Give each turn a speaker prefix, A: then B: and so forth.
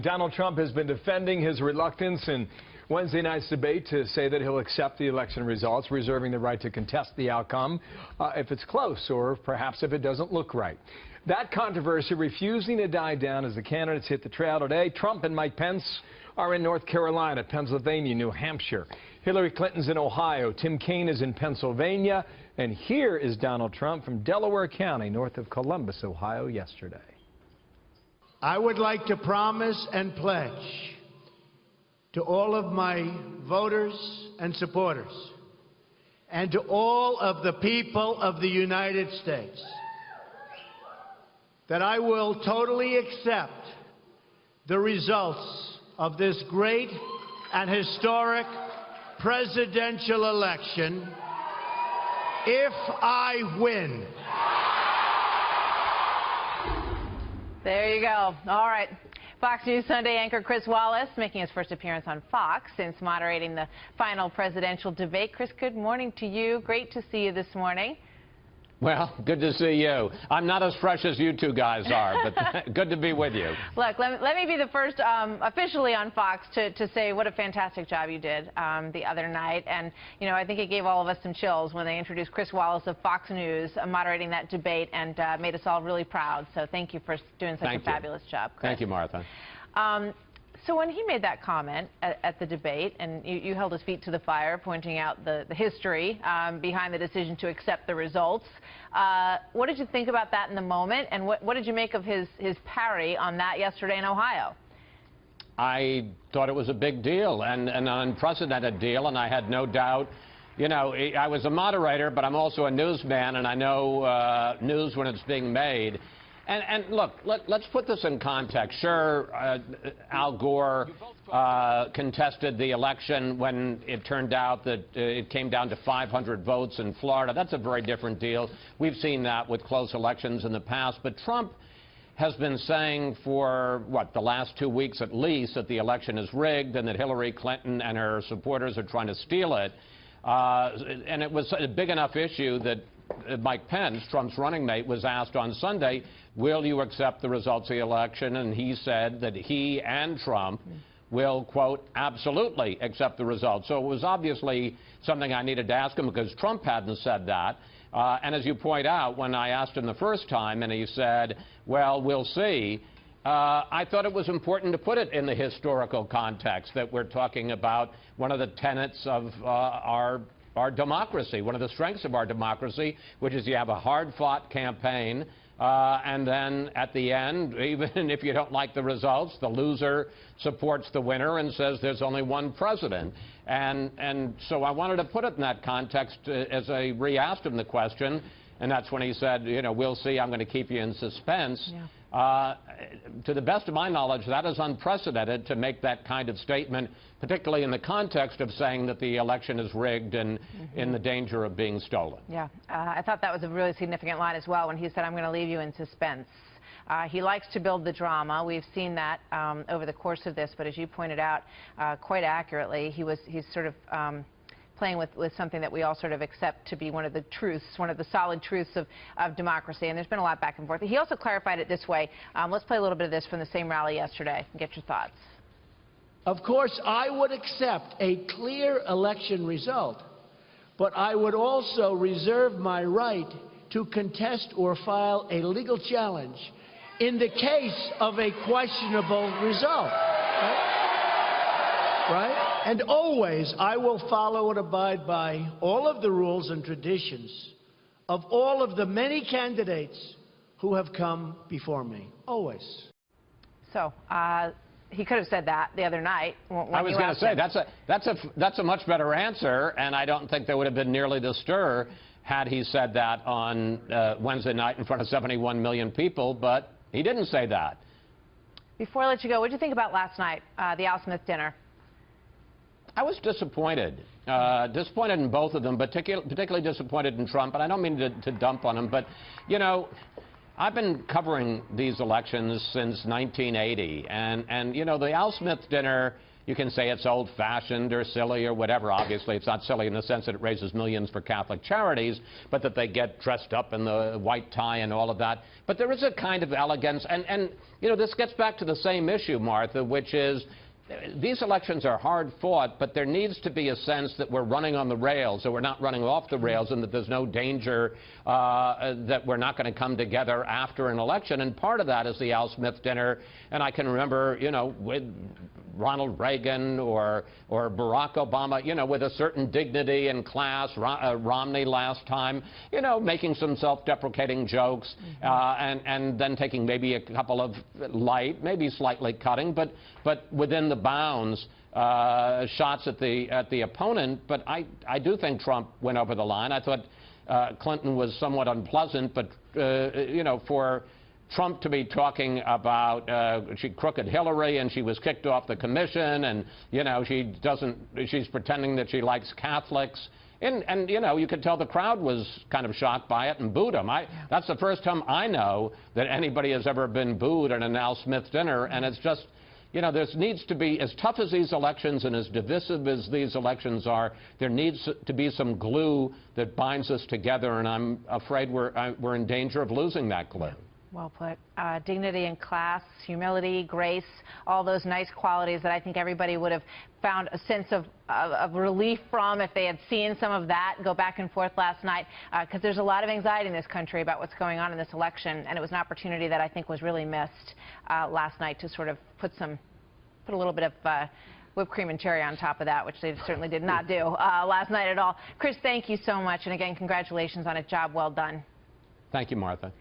A: Donald Trump has been defending his reluctance in Wednesday night's debate to say that he'll accept the election results, reserving the right to contest the outcome if it's close or perhaps if it doesn't look right. That controversy refusing to die down as the candidates hit the trail today. Trump and Mike Pence are in North Carolina, Pennsylvania, New Hampshire. Hillary Clinton's in Ohio. Tim Kaine is in Pennsylvania. And here is Donald Trump from Delaware County, north of Columbus, Ohio, yesterday.
B: I would like to promise and pledge to all of my voters and supporters and to all of the people of the United States that I will totally accept the results of this great and historic presidential election if I win.
C: There you go. All right. Fox News Sunday anchor Chris Wallace making his first appearance on Fox since moderating the final presidential debate. Chris, good morning to you. Great to see you this morning.
D: Well, good to see you. I'm not as fresh as you two guys are, but good to be with you.
C: Look, let me be the first officially on Fox to say what a fantastic job you did the other night. And, you know, I think it gave all of us some chills when they introduced Chris Wallace of Fox News moderating that debate and made us all really proud. So thank you for doing such a fabulous job, Chris.
D: Thank you, Martha.
C: So when he made that comment at the debate, and you held his feet to the fire, pointing out the history behind the decision to accept the results, what did you think about that in the moment, and what did you make of his parry on that yesterday in Ohio?
D: I thought it was a big deal and an unprecedented deal, and I had no doubt. You know, I was a moderator, but I'm also a newsman, and I know news when it's being made. And look, let's put this in context. Sure, Al Gore contested the election when it turned out that it came down to 500 votes in Florida. That's a very different deal. We've seen that with close elections in the past. But Trump has been saying for, the last 2 weeks at least, that the election is rigged and that Hillary Clinton and her supporters are trying to steal it. And it was a big enough issue that Mike Pence, Trump's running mate, was asked on Sunday, will you accept the results of the election? And he said that he and Trump will, quote, absolutely accept the results. So it was obviously something I needed to ask him because Trump hadn't said that. And as you point out, when I asked him the first time and he said, well, we'll see, I thought it was important to put it in the historical context that we're talking about one of the tenets of our democracy, one of the strengths of our democracy, which is you have a hard-fought campaign, and then at the end, even if you don't like the results, the loser supports the winner and says there's only one president. And so I wanted to put it in that context as I re-asked him the question, and that's when he said, you know, we'll see, I'm going to keep you in suspense. Yeah. To the best of my knowledge, that is unprecedented to make that kind of statement, particularly in the context of saying that the election is rigged and in the danger of being stolen. Yeah,
C: I thought that was a really significant line as well when he said, I'm going to leave you in suspense. He likes to build the drama. We've seen that over the course of this, but as you pointed out quite accurately, he's sort of playing with something that we all sort of accept to be one of the truths, one of the solid truths of democracy, and there's been a lot back and forth. He also clarified it this way. Let's play a little bit of this from the same rally yesterday and get your thoughts.
B: Of course, I would accept a clear election result, but I would also reserve my right to contest or file a legal challenge in the case of a questionable result. Right? And always, I will follow and abide by all of the rules and traditions of all of the many candidates who have come before me. Always.
C: So, he could have said that the other night.
D: I was going to say, that's a much better answer, and I don't think there would have been nearly the stir had he said that on Wednesday night in front of 71 million people, but he didn't say that.
C: Before I let you go, what did you think about last night, the Al Smith dinner?
D: I was disappointed. Disappointed in both of them, but particularly disappointed in Trump. And I don't mean to dump on him, but, you know, I've been covering these elections since 1980. And you know, the Al Smith dinner you can say it's old-fashioned or silly or whatever. Obviously, it's not silly in the sense that it raises millions for Catholic charities, but that they get dressed up in the white tie and all of that. But there is a kind of elegance, and you know, this gets back to the same issue, Martha, which is these elections are hard fought, but there needs to be a sense that we're running on the rails, or we're not running off the rails, and that there's no danger that we're not going to come together after an election. And part of that is the Al Smith dinner. And I can remember, you know, with Ronald Reagan or Barack Obama, you know, with a certain dignity and class, Romney last time, you know, making some self-deprecating jokes, and then taking maybe a couple of light, maybe slightly cutting, but within the bounds, shots at the opponent. But I do think Trump went over the line. I thought Clinton was somewhat unpleasant, but you know, for Trump to be talking about she crooked Hillary and she was kicked off the commission, and you know, she's pretending that she likes Catholics. And you know, you could tell the crowd was kind of shocked by it and booed him. That's the first time I know that anybody has ever been booed at an Al Smith dinner, and it's just, you know, there needs to be, as tough as these elections and as divisive as these elections are, there needs to be some glue that binds us together, and I'm afraid we're in danger of losing that glue.
C: Well put. Dignity and class, humility, grace, all those nice qualities that I think everybody would have found a sense of relief from if they had seen some of that go back and forth last night, because there's a lot of anxiety in this country about what's going on in this election, and it was an opportunity that I think was really missed last night to sort of put a little bit of whipped cream and cherry on top of that, which they certainly did not do last night at all. Chris, thank you so much, and again, congratulations on a job well done.
D: Thank you, Martha.